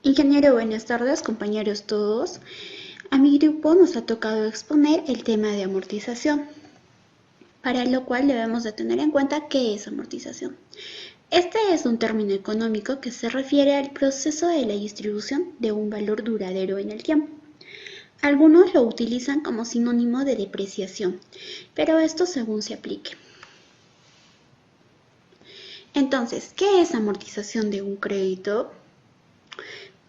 Ingeniero, buenas tardes, compañeros todos. A mi grupo nos ha tocado exponer el tema de amortización, para lo cual debemos de tener en cuenta qué es amortización. Este es un término económico que se refiere al proceso de la distribución de un valor duradero en el tiempo. Algunos lo utilizan como sinónimo de depreciación, pero esto según se aplique. Entonces, ¿qué es amortización de un crédito?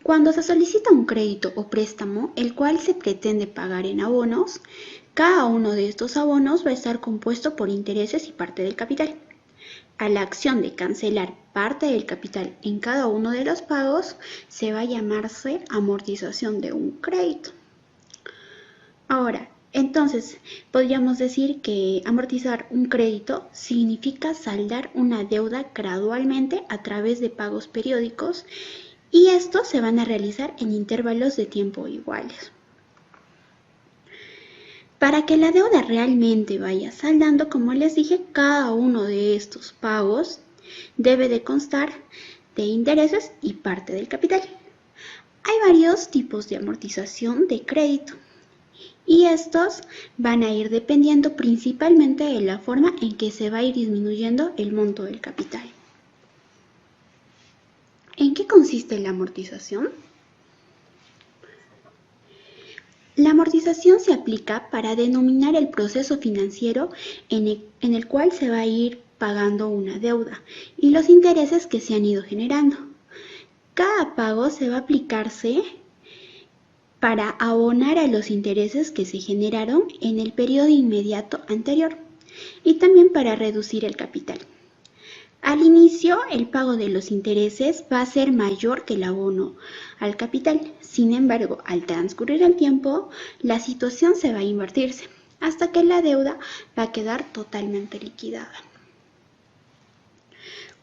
Cuando se solicita un crédito o préstamo, el cual se pretende pagar en abonos, cada uno de estos abonos va a estar compuesto por intereses y parte del capital. A la acción de cancelar parte del capital en cada uno de los pagos se va a llamarse amortización de un crédito. Ahora, entonces, podríamos decir que amortizar un crédito significa saldar una deuda gradualmente a través de pagos periódicos y estos se van a realizar en intervalos de tiempo iguales. Para que la deuda realmente vaya saldando, como les dije, cada uno de estos pagos debe de constar de intereses y parte del capital. Hay varios tipos de amortización de crédito y estos van a ir dependiendo principalmente de la forma en que se va a ir disminuyendo el monto del capital. ¿En qué consiste la amortización? La amortización se aplica para denominar el proceso financiero en el cual se va a ir pagando una deuda y los intereses que se han ido generando. Cada pago se va a aplicarse para abonar a los intereses que se generaron en el periodo inmediato anterior y también para reducir el capital. Al inicio, el pago de los intereses va a ser mayor que el abono al capital. Sin embargo, al transcurrir el tiempo, la situación se va a invertirse hasta que la deuda va a quedar totalmente liquidada.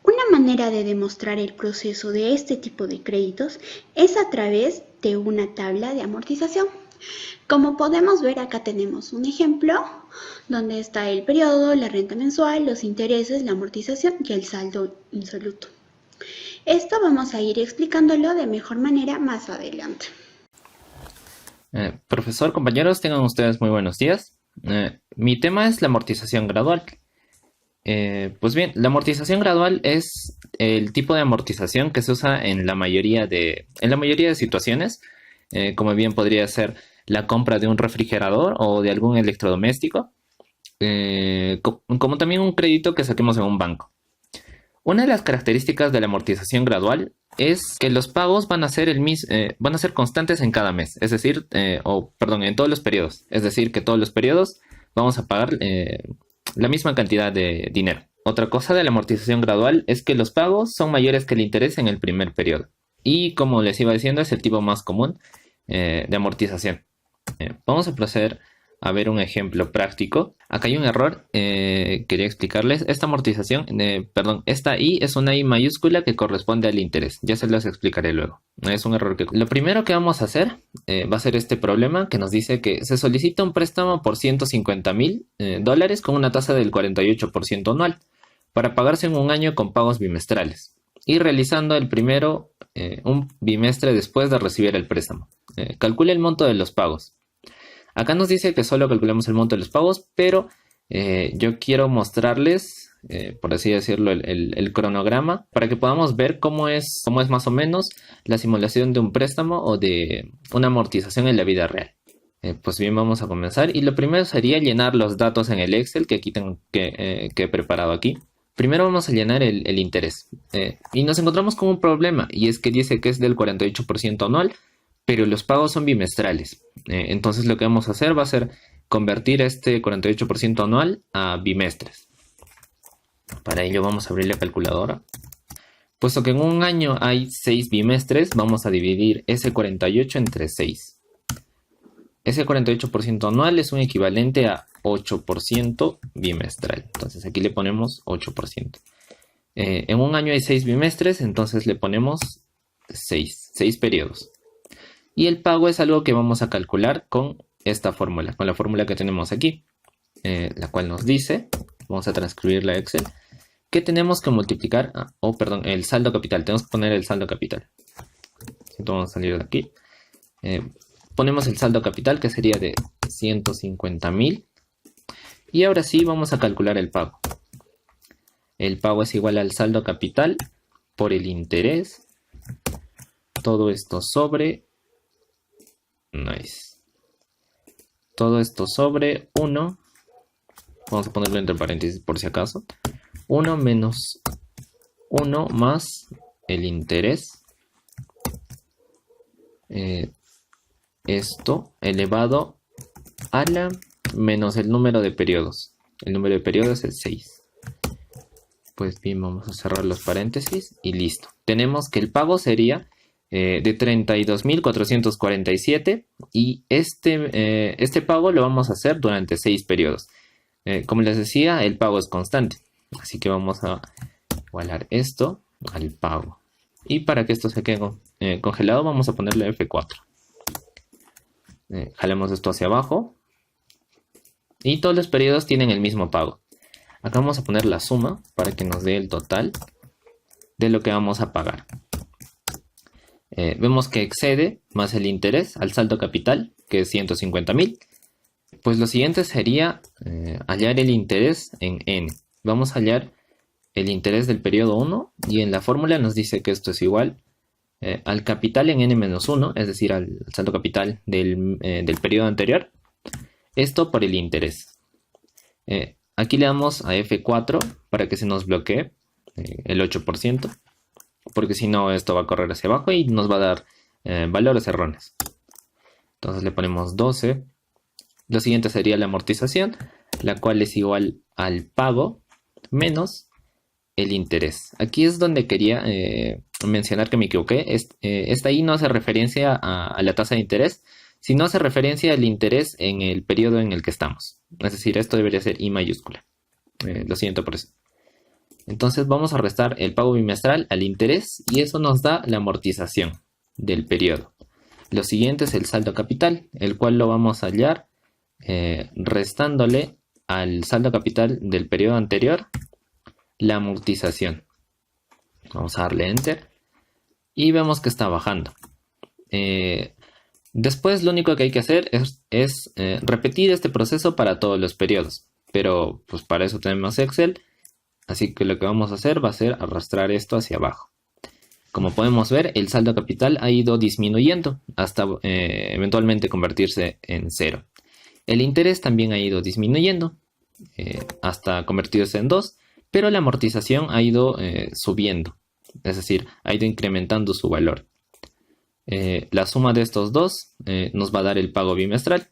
Una manera de demostrar el proceso de este tipo de créditos es a través de una tabla de amortización. Como podemos ver, acá tenemos un ejemplo donde está el periodo, la renta mensual, los intereses, la amortización y el saldo insoluto. Esto vamos a ir explicándolo de mejor manera más adelante. Profesor, compañeros, tengan ustedes muy buenos días. Mi tema es la amortización gradual. Pues bien, la amortización gradual es el tipo de amortización que se usa en la mayoría de situaciones, como bien podría ser la compra de un refrigerador o de algún electrodoméstico, como también un crédito que saquemos en un banco. Una de las características de la amortización gradual es que los pagos van a ser constantes en cada mes, es decir, en todos los periodos, es decir, que todos los periodos vamos a pagar la misma cantidad de dinero. Otra cosa de la amortización gradual es que los pagos son mayores que el interés en el primer periodo. Y como les iba diciendo, es el tipo más común de amortización. Vamos a proceder a ver un ejemplo práctico. Acá hay un error, quería explicarles. Esta I es una I mayúscula que corresponde al interés. Ya se los explicaré luego. Es un error que... Lo primero que vamos a hacer va a ser este problema que nos dice que se solicita un préstamo por $150,000 con una tasa del 48% anual para pagarse en un año con pagos bimestrales y realizando el primero un bimestre después de recibir el préstamo. Calcule el monto de los pagos. Acá nos dice que solo calculemos el monto de los pagos, pero yo quiero mostrarles, por así decirlo, el cronograma para que podamos ver cómo es más o menos la simulación de un préstamo o de una amortización en la vida real. Pues bien, vamos a comenzar y lo primero sería llenar los datos en el Excel que he preparado aquí. Primero vamos a llenar el interés y nos encontramos con un problema y es que dice que es del 48% anual, pero los pagos son bimestrales. Entonces lo que vamos a hacer va a ser convertir este 48% anual a bimestres. Para ello vamos a abrir la calculadora. Puesto que en un año hay 6 bimestres, vamos a dividir ese 48 entre 6. Ese 48% anual es un equivalente a 8% bimestral. Entonces aquí le ponemos 8%. En un año hay 6 bimestres, entonces le ponemos 6 periodos. Y el pago es algo que vamos a calcular con esta fórmula, con la fórmula que tenemos aquí, la cual nos dice, vamos a transcribirla a Excel, que tenemos que multiplicar, el saldo capital, tenemos que poner el saldo capital. Vamos a salir de aquí. Ponemos el saldo capital, que sería de 150.000. Y ahora sí vamos a calcular el pago. El pago es igual al saldo capital por el interés. Todo esto sobre... Nice. Todo esto sobre 1. Vamos a ponerlo entre paréntesis por si acaso. 1 menos 1 más el interés. Esto elevado a la menos el número de periodos. El número de periodos es 6. Pues bien, vamos a cerrar los paréntesis y listo. Tenemos que el pago sería de 32.447 y este pago lo vamos a hacer durante 6 periodos. Como les decía, el pago es constante. Así que vamos a igualar esto al pago. Y para que esto se quede congelado, vamos a ponerle F4. Jalemos esto hacia abajo. Y todos los periodos tienen el mismo pago. Acá vamos a poner la suma para que nos dé el total de lo que vamos a pagar. Vemos que excede más el interés al saldo capital, que es 150.000. Pues lo siguiente sería hallar el interés en n. Vamos a hallar el interés del periodo 1 y en la fórmula nos dice que esto es igual al capital en n-1, es decir, al saldo capital del periodo anterior. Esto por el interés. Aquí le damos a F4 para que se nos bloquee el 8%, porque si no esto va a correr hacia abajo y nos va a dar valores erróneos. Entonces le ponemos 12. Lo siguiente sería la amortización, la cual es igual al pago menos el interés. Aquí es donde quería mencionar que me equivoqué. Esta I no hace referencia a la tasa de interés, sino hace referencia al interés en el periodo en el que estamos. Es decir, esto debería ser I mayúscula. Lo siento por eso. Entonces vamos a restar el pago bimestral al interés y eso nos da la amortización del periodo. Lo siguiente es el saldo capital, el cual lo vamos a hallar restándole al saldo capital del periodo anterior la amortización. Vamos a darle Enter y vemos que está bajando. Después lo único que hay que hacer es repetir este proceso para todos los periodos. Pero pues para eso tenemos Excel. Así que lo que vamos a hacer va a ser arrastrar esto hacia abajo. Como podemos ver, el saldo capital ha ido disminuyendo hasta eventualmente convertirse en 0. El interés también ha ido disminuyendo hasta convertirse en 2. Pero la amortización ha ido subiendo. Es decir, ha ido incrementando su valor. La suma de estos dos nos va a dar el pago bimestral.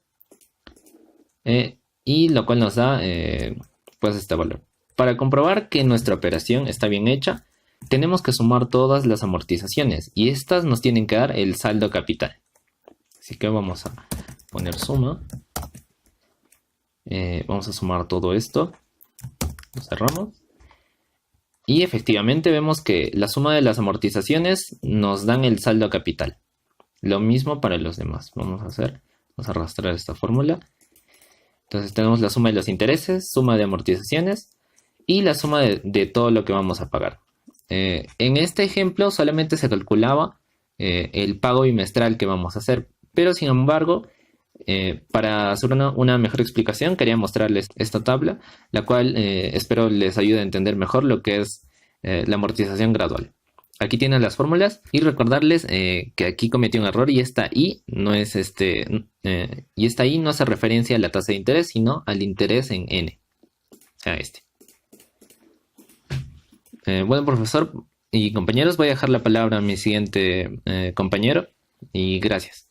Y lo cual nos da pues este valor. Para comprobar que nuestra operación está bien hecha, tenemos que sumar todas las amortizaciones. Y estas nos tienen que dar el saldo capital. Así que vamos a poner suma. Vamos a sumar todo esto. Lo cerramos. Y efectivamente vemos que la suma de las amortizaciones nos dan el saldo capital. Lo mismo para los demás. Vamos a arrastrar esta fórmula. Entonces tenemos la suma de los intereses, suma de amortizaciones y la suma de todo lo que vamos a pagar. En este ejemplo solamente se calculaba el pago bimestral que vamos a hacer. Pero sin embargo, para hacer una mejor explicación, quería mostrarles esta tabla, la cual espero les ayude a entender mejor lo que es la amortización gradual. Aquí tienen las fórmulas y recordarles que aquí cometí un error y esta I no es y esta I no hace referencia a la tasa de interés, sino al interés en N. O sea, bueno, profesor y compañeros, voy a dejar la palabra a mi siguiente compañero y gracias.